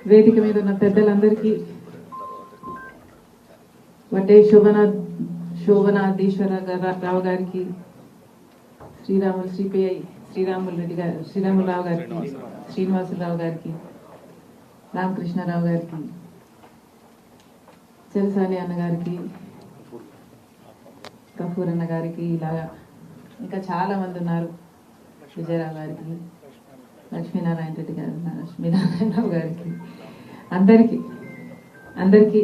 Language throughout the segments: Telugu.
వేదిక మీద ఉన్న పెద్దలందరికీ వడ్డే శోభనాధీశ్వర రావు గారికి, సిపిఐ శ్రీరాములరావు గారికి, శ్రీనివాసరావు గారికి, రామకృష్ణారావు గారికి, చెలసాని అన్న గారికి, కపూర్ అన్న గారికి, ఇలాగా ఇంకా చాలా మంది ఉన్నారు, విజయరావు గారికి, లక్ష్మీనారాయణ రెడ్డి గారు, లక్ష్మీనారాయణరావు గారికి, అందరికీ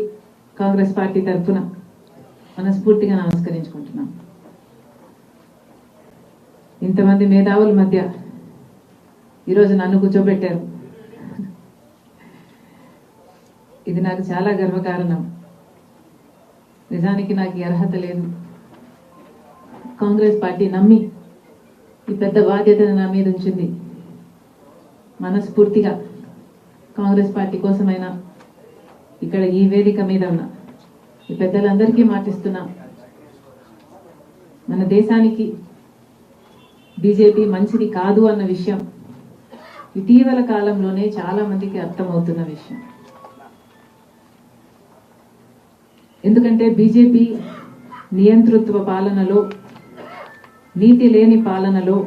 కాంగ్రెస్ పార్టీ తరఫున మనస్ఫూర్తిగా నమస్కరించుకుంటున్నాం. ఇంతమంది మేధావుల మధ్య ఈరోజు నన్ను కూర్చోబెట్టారు. ఇది నాకు చాలా గర్వకారణం. నిజానికి నాకు ఈ అర్హత లేదు. కాంగ్రెస్ పార్టీ నమ్మి ఈ పెద్ద బాధ్యతను నా మీద ఉంచింది. మనస్ఫూర్తిగా కాంగ్రెస్ పార్టీ కోసమైనా ఇక్కడ ఈ వేదిక మీద ఉన్న ఈ పెద్దలందరికీ మాటిస్తున్నా, మన దేశానికి బీజేపీ మంచిది కాదు అన్న విషయం ఇటీవల కాలంలోనే చాలా మందికి అర్థమవుతున్న విషయం. ఎందుకంటే బీజేపీ నియంతృత్వ పాలనలో, నీతి లేని పాలనలో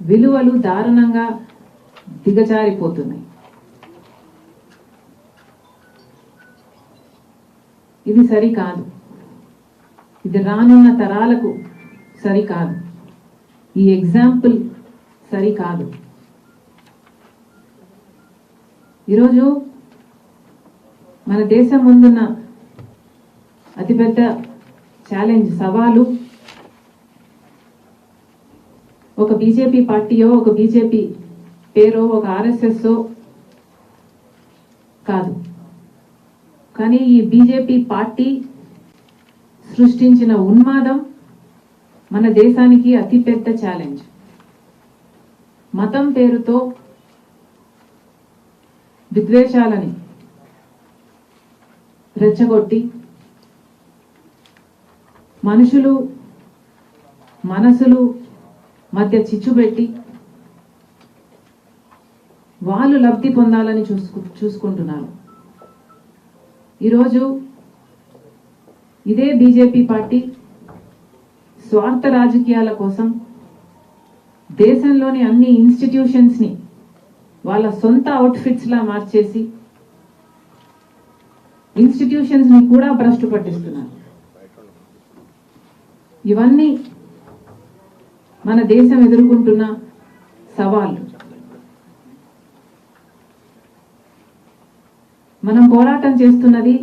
విలువలు దారుణంగా దిగజారిపోతున్నాయి. ఇది సరికాదు. ఇది రానున్న తరాలకు సరికాదు. ఈ ఎగ్జాంపుల్ సరికాదు. ఈరోజు మన దేశం ముందున్న అతిపెద్ద ఛాలెంజ్, సవాలు ఒక బీజేపీ పార్టీయో, ఒక బీజేపీ పేరో, ఒక ఆర్ఎస్ఎస్ కాదు. కానీ ఈ బీజేపీ పార్టీ సృష్టించిన ఉన్మాదం మన దేశానికి అతిపెద్ద ఛాలెంజ్. మతం పేరుతో విద్వేషాలని రెచ్చగొట్టి మనసులు మధ్య చిచ్చుపెట్టి వాళ్ళు లబ్ధి పొందాలని చూసుకుంటున్నారు. ఈరోజు ఇదే బీజేపీ పార్టీ స్వార్థ రాజకీయాల కోసం దేశంలోని అన్ని ఇన్స్టిట్యూషన్స్ ని వాళ్ళ సొంత అవుట్ఫిట్స్ లా మార్చేసి ఇన్స్టిట్యూషన్స్ ని కూడా భ్రష్టు పట్టిస్తున్నారు. ఇవన్నీ మన దేశం ఎదుర్కొంటున్న సవాళ్లు. మనం పోరాటం చేస్తున్నది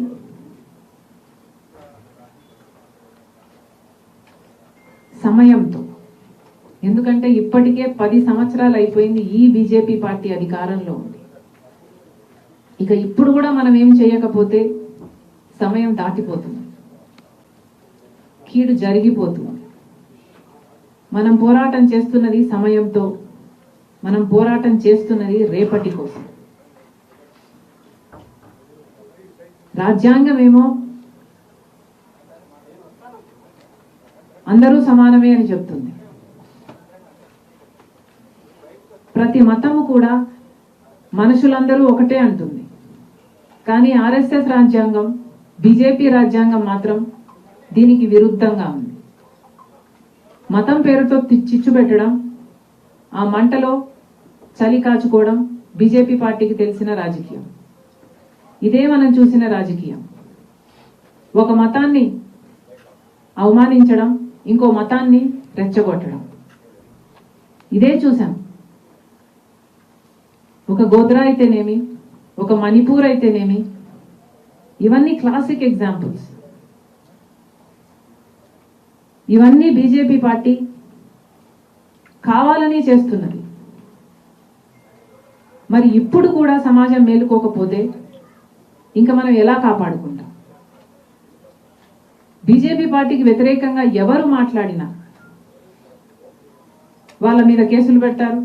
సమయంతో. ఎందుకంటే ఇప్పటికే 10 సంవత్సరాలు అయిపోయింది ఈ బీజేపీ పార్టీ అధికారంలో ఉంది. ఇక ఇప్పుడు కూడా మనం ఏం చేయకపోతే సమయం దాటిపోతుంది, కీడు జరిగిపోతుంది. మనం పోరాటం చేస్తున్నది సమయంతో, మనం పోరాటం చేస్తున్నది రేపటి కోసం. రాజ్యాంగమేమో అందరూ సమానమే అని చెప్తుంది. ప్రతి మతము కూడా మనుషులందరూ ఒకటే అంటుంది. కానీ ఆర్ఎస్ఎస్ రాజ్యాంగం, బీజేపీ రాజ్యాంగం మాత్రం దీనికి విరుద్ధంగా ఉంది. మతం పేరుతో చిచ్చు పెట్టడం, ఆ మంటలో చలి కాచుకోవడం బీజేపీ పార్టీకి తెలిసిన రాజకీయం. ఇదే మనం చూసిన రాజకీయం. ఒక మతాన్ని అవమానించడం, ఇంకో మతాన్ని రెచ్చగొట్టడం, ఇదే చూసాం. ఒక గోద్రా అయితేనేమి, ఒక మణిపూర్ అయితేనేమి, ఇవన్నీ క్లాసిక్ ఎగ్జాంపుల్స్. ఇవన్నీ బీజేపీ పార్టీ కావాలని చేస్తున్నది. మరి ఇప్పుడు కూడా సమాజం మేలుకోకపోతే ఇంకా మనం ఎలా కాపాడుకుంటాం? బీజేపీ పార్టీకి వ్యతిరేకంగా ఎవరు మాట్లాడినా వాళ్ళ మీద కేసులు పెడతారు,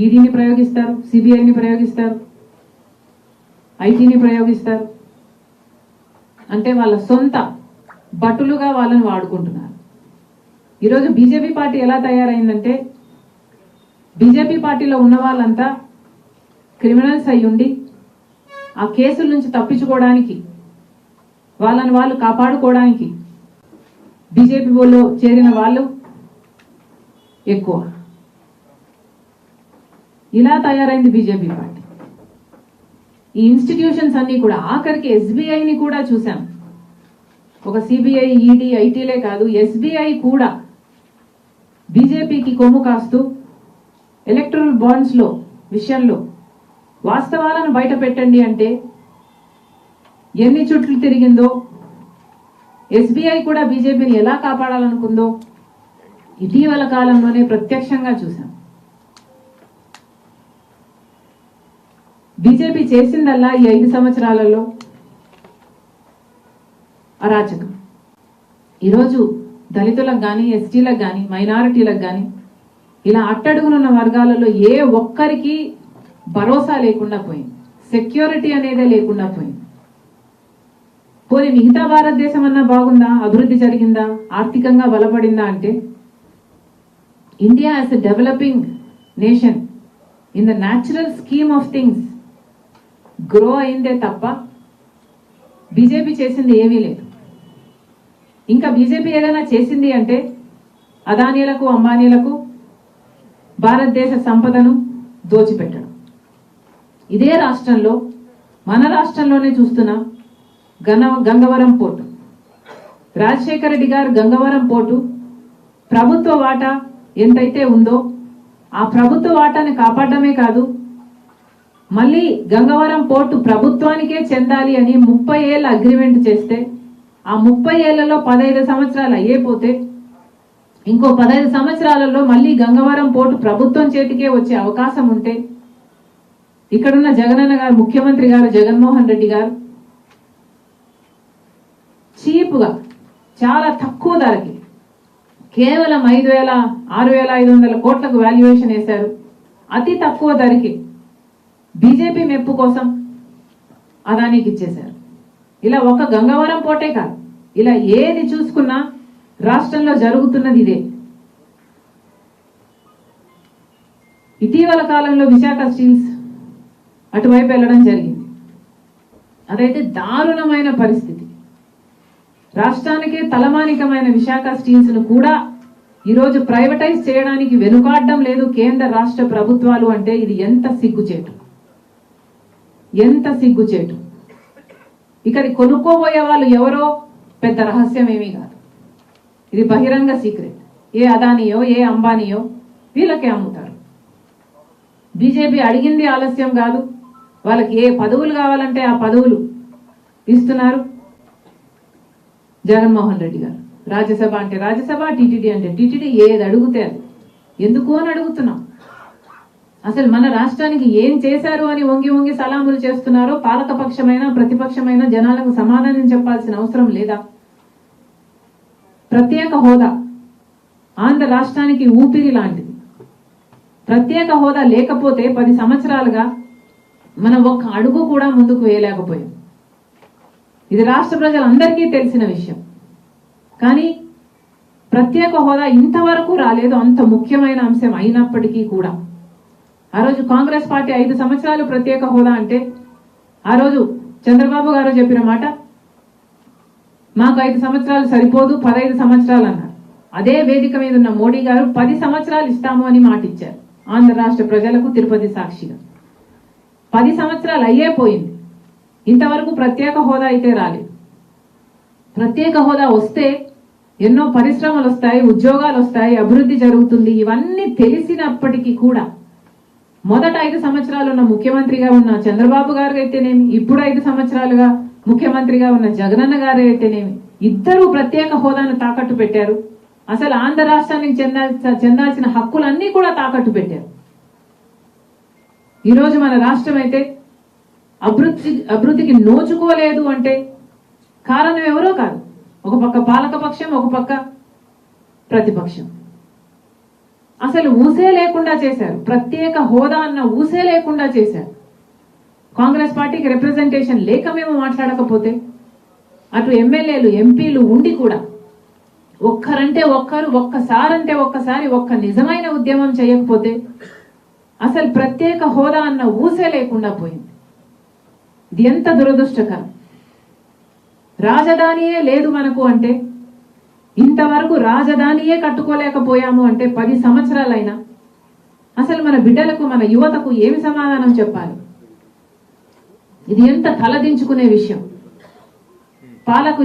ఈడీని ప్రయోగిస్తారు, సిబిఐని ప్రయోగిస్తారు, ఐటీని ప్రయోగిస్తారు. అంటే వాళ్ళ సొంత భటులుగా వాళ్ళని వాడుకుంటున్నారు. ఈరోజు బీజేపీ పార్టీ ఎలా తయారైందంటే బీజేపీ పార్టీలో ఉన్న వాళ్ళంతా క్రిమినల్స్ అయ్యుండి ఆ కేసుల నుంచి తప్పించుకోవడానికి వాళ్ళని వాళ్ళు కాపాడుకోవడానికి బీజేపీలో చేరిన వాళ్ళు ఎక్కువ. ఇలా తయారైంది బీజేపీ పార్టీ. ఈ ఇన్స్టిట్యూషన్స్ అన్ని కూడా ఆఖరికి ఎస్బీఐని కూడా చూసాం. ఒక సిబిఐ, ఈడీ, ఐటీలే కాదు, ఎస్బీఐ కూడా బీజేపీకి కొమ్ము కాస్తూ ఎలక్ట్రల్ బాండ్స్ లో విషయంలో వాస్తవాలను బయట పెట్టండి అంటే ఎన్ని చుట్లు తిరిగిందో, ఎస్బీఐ కూడా బీజేపీని ఎలా కాపాడాలనుకుందో ఇటీవల కాలంలోనే ప్రత్యక్షంగా చూసాం. బీజేపీ చేసిందల్లా ఈ 5 సంవత్సరాలలో అరాచకం. ఈరోజు దళితులకు కానీ, ఎస్టీలకు కానీ, మైనారిటీలకు కానీ, ఇలా అట్టడుగునున్న వర్గాలలో ఏ ఒక్కరికి భరోసా లేకుండా పోయింది. సెక్యూరిటీ అనేదే లేకుండా పోయింది. పోనీ మిగతా భారతదేశం అన్నా బాగుందా, అభివృద్ధి జరిగిందా, ఆర్థికంగా బలపడిందా అంటే India as a developing nation in the natural scheme of things grow అయిందే తప్ప బీజేపీ చేసింది ఏమీ లేదు. ఇంకా బీజేపీ ఏదైనా చేసింది అంటే అదానీలకు, అంబానీలకు భారతదేశ సంపదను దోచిపెట్టడం. ఇదే రాష్ట్రంలో, మన రాష్ట్రంలోనే చూస్తున్నాం. గంగవరం పోర్టు, రాజశేఖర రెడ్డి గారు గంగవరం పోర్టు ప్రభుత్వ వాటా ఎంతైతే ఉందో ఆ ప్రభుత్వ వాటాని కాపాడమే కాదు, మళ్ళీ గంగవరం పోర్టు ప్రభుత్వానికే చెందాలి అని 30 ఏళ్ల అగ్రిమెంట్ చేస్తే ఆ 30 ఏళ్లలో 15 సంవత్సరాలు అయ్యేపోతే ఇంకో 15 సంవత్సరాలలో మళ్ళీ గంగవరం పోర్టు ప్రభుత్వం చేతికే వచ్చే అవకాశం ఉంటే ఇక్కడున్న జగనన్న గారు, ముఖ్యమంత్రి గారు జగన్మోహన్ రెడ్డి గారు చీప్గా చాలా తక్కువ ధరకి కేవలం 6,500 కోట్లకు వాల్యుయేషన్ వేశారు. అతి తక్కువ ధరకి బీజేపీ మెప్పు కోసం అదానికి ఇచ్చేశారు. ఇలా ఒక గంగవరం పోర్టే కాదు, ఇలా ఏది చూసుకున్నా రాష్ట్రంలో జరుగుతున్నది ఇదే. ఇటీవల కాలంలో విశాఖ స్టీల్స్ అటువైపు వెళ్ళడం జరిగింది. అదైతే దారుణమైన పరిస్థితి. రాష్ట్రానికే తలమానికమైన విశాఖ స్టీల్స్ ను కూడా ఈరోజు ప్రైవేటైజ్ చేయడానికి వెనుకాడడం లేదు కేంద్ర రాష్ట్ర ప్రభుత్వాలు. అంటే ఇది ఎంత సిగ్గుచేటు, ఎంత సిగ్గుచేటు. ఇక్కడ కొనుక్కోబోయే వాళ్ళు ఎవరో పెద్ద రహస్యం ఏమీ కాదు, ఇది బహిరంగ సీక్రెట్. ఏ అదానియో, ఏ అంబానీయో వీళ్ళకే అమ్ముతారు. బీజేపీ అడిగింది ఆలస్యం కాదు, వాళ్ళకి ఏ పదవులు కావాలంటే ఆ పదవులు ఇస్తున్నారు. జగన్మోహన్ రెడ్డి గారు రాజ్యసభ అంటే రాజ్యసభ, టీటీడీ అంటే టీటీడీ, ఏది అడిగితే అది. ఎందుకు అని అడుగుతున్నాం. అసలు మన రాష్ట్రానికి ఏం చేశారు అని వంగి వంగి సలాములు చేస్తున్నారో పాలకపక్షమైన ప్రతిపక్షమైన జనాలకు సమాధానం చెప్పాల్సిన అవసరం లేదా? ప్రత్యేక హోదా ఆంధ్ర రాష్ట్రానికి ఊపిరి లాంటిది. ప్రత్యేక హోదా లేకపోతే 10 సంవత్సరాలుగా మనం ఒక్క అడుగు కూడా ముందుకు వేయలేకపోయాం. ఇది రాష్ట్ర ప్రజలందరికీ తెలిసిన విషయం. కానీ ప్రత్యేక హోదా ఇంతవరకు రాలేదు. అంత ముఖ్యమైన అంశం అయినప్పటికీ కూడా ఆ రోజు కాంగ్రెస్ పార్టీ 5 సంవత్సరాలు ప్రత్యేక హోదా అంటే ఆ రోజు చంద్రబాబు గారు చెప్పిన మాట, మాకు 5 సంవత్సరాలు సరిపోదు, 15 సంవత్సరాలు అన్నారు. అదే వేదిక మీద ఉన్న మోడీ గారు 10 సంవత్సరాలు ఇస్తాము అని మాట ఇచ్చారు ఆంధ్ర రాష్ట్ర ప్రజలకు, తిరుపతి సాక్షిగా. 10 సంవత్సరాలు అయ్యే పోయింది, ఇంతవరకు ప్రత్యేక హోదా అయితే రాలేదు. ప్రత్యేక హోదా వస్తే ఎన్నో పరిశ్రమలు వస్తాయి, ఉద్యోగాలు వస్తాయి, అభివృద్ధి జరుగుతుంది. ఇవన్నీ తెలిసినప్పటికీ కూడా మొదట 5 సంవత్సరాలు ఉన్న ముఖ్యమంత్రిగా ఉన్న చంద్రబాబు గారు అయితేనేమి, ఇప్పుడు 5 సంవత్సరాలుగా ముఖ్యమంత్రిగా ఉన్న జగనన్న గారు అయితేనేమి, ఇద్దరు ప్రత్యేక హోదాను తాకట్టు పెట్టారు. అసలు ఆంధ్ర రాష్ట్రానికి చెందాల్సిన హక్కులన్నీ కూడా తాకట్టు పెట్టారు. ఈరోజు మన రాష్ట్రం అయితే అభివృద్ధికి నోచుకోలేదు అంటే కారణం ఎవరో కాదు, ఒక పక్క పాలకపక్షం, ఒక పక్క ప్రతిపక్షం. అసలు ఊసే లేకుండా చేశారు. ప్రత్యేక హోదా అన్న ఊసే లేకుండా చేశారు. కాంగ్రెస్ పార్టీకి రిప్రజెంటేషన్ లేక మేము మాట్లాడకపోతే, అటు ఎమ్మెల్యేలు, ఎంపీలు ఉండి కూడా ఒక్కరంటే ఒక్కరు, ఒక్కసారంటే ఒక్కసారి ఒక్క నిజమైన ఉద్యమం చేయకపోతే అసలు ప్రత్యేక హోదా అన్న ఊసే లేకుండా పోయింది. ఇది ఎంత దురదృష్టకరం. రాజధానియే లేదు మనకు అంటే, ఇంతవరకు రాజధానియే కట్టుకోలేకపోయాము అంటే 10 సంవత్సరాలైనా అసలు మన బిడ్డలకు మన యువతకు ఏమి సమాధానం చెప్పాలి? ఇది ఎంత తలదించుకునే విషయం. పాలకు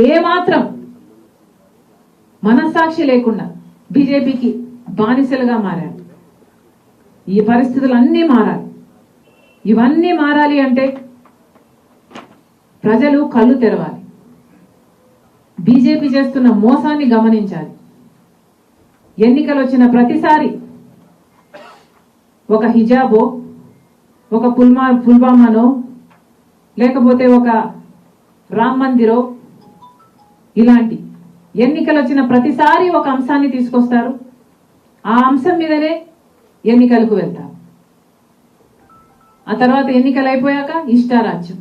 ఏమాత్రం మనస్సాక్షి లేకుండా బీజేపీకి బానిసలుగా మారారు. ఈ పరిస్థితులు అన్నీ మారాలి. ఇవన్నీ మారాలి అంటే ప్రజలు కళ్ళు తెరవాలి. బీజేపీ చేస్తున్న మోసాన్ని గమనించాలి. ఎన్నికలు వచ్చిన ప్రతిసారి ఒక హిజాబో, ఒక పుల్వామానో, లేకపోతే ఒక రామ్ మందిరో, ఇలాంటి ఎన్నికలు వచ్చిన ప్రతిసారి ఒక అంశాన్ని తీసుకొస్తారు. ఆ అంశం మీదనే ఎన్నికలకు వెళ్తారు. ఆ తర్వాత ఎన్నికలు అయిపోయాక ఇష్టారాజ్యం.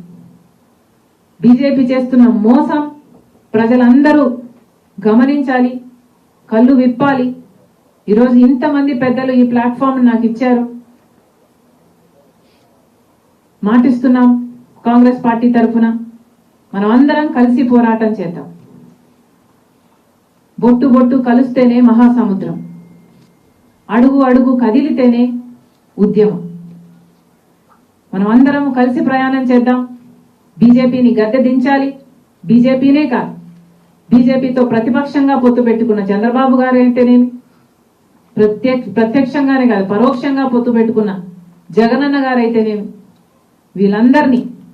బీజేపీ చేస్తున్న మోసం ప్రజలందరూ గమనించాలి, కళ్ళు విప్పాలి. ఈరోజు ఇంతమంది పెద్దలు ఈ ప్లాట్ఫామ్ నాకు ఇచ్చారు. మాటిస్తున్నాం, కాంగ్రెస్ పార్టీ తరఫున మనం అందరం కలిసి పోరాటం చేద్దాం. బొట్టు బొట్టు కలుస్తేనే మహాసముద్రం, అడుగు అడుగు కదిలితేనే ఉద్యమం. మనం అందరం కలిసి ప్రయాణం చేద్దాం. బీజేపీని గద్దె దించాలి. బీజేపీనే కాదు, బీజేపీతో ప్రతిపక్షంగా పొత్తు పెట్టుకున్న చంద్రబాబు గారు అయితేనేమి, ప్రత్యక్షంగానే కాదు పరోక్షంగా పొత్తు పెట్టుకున్న జగనన్న గారు అయితేనేమి,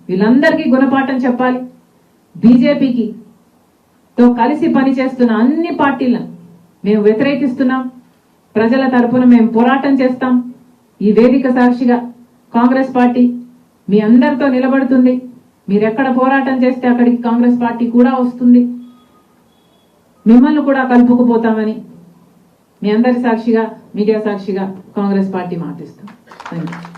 వీళ్ళందరికీ గుణపాఠం చెప్పాలి. బీజేపీకి తో కలిసి పనిచేస్తున్న అన్ని పార్టీలను మేము వ్యతిరేకిస్తున్నాం. ప్రజల తరపున మేము పోరాటం చేస్తాం. ఈ వేదిక సాక్షిగా కాంగ్రెస్ పార్టీ మీ అందరితో నిలబడుతుంది. మీరెక్కడ పోరాటం చేస్తే అక్కడికి కాంగ్రెస్ పార్టీ కూడా వస్తుంది. మిమ్మల్ని కూడా కలుపుకుపోతామని మీ అందరి సాక్షిగా, మీడియా సాక్షిగా కాంగ్రెస్ పార్టీ మాటిస్తాం. థాంక్యూ.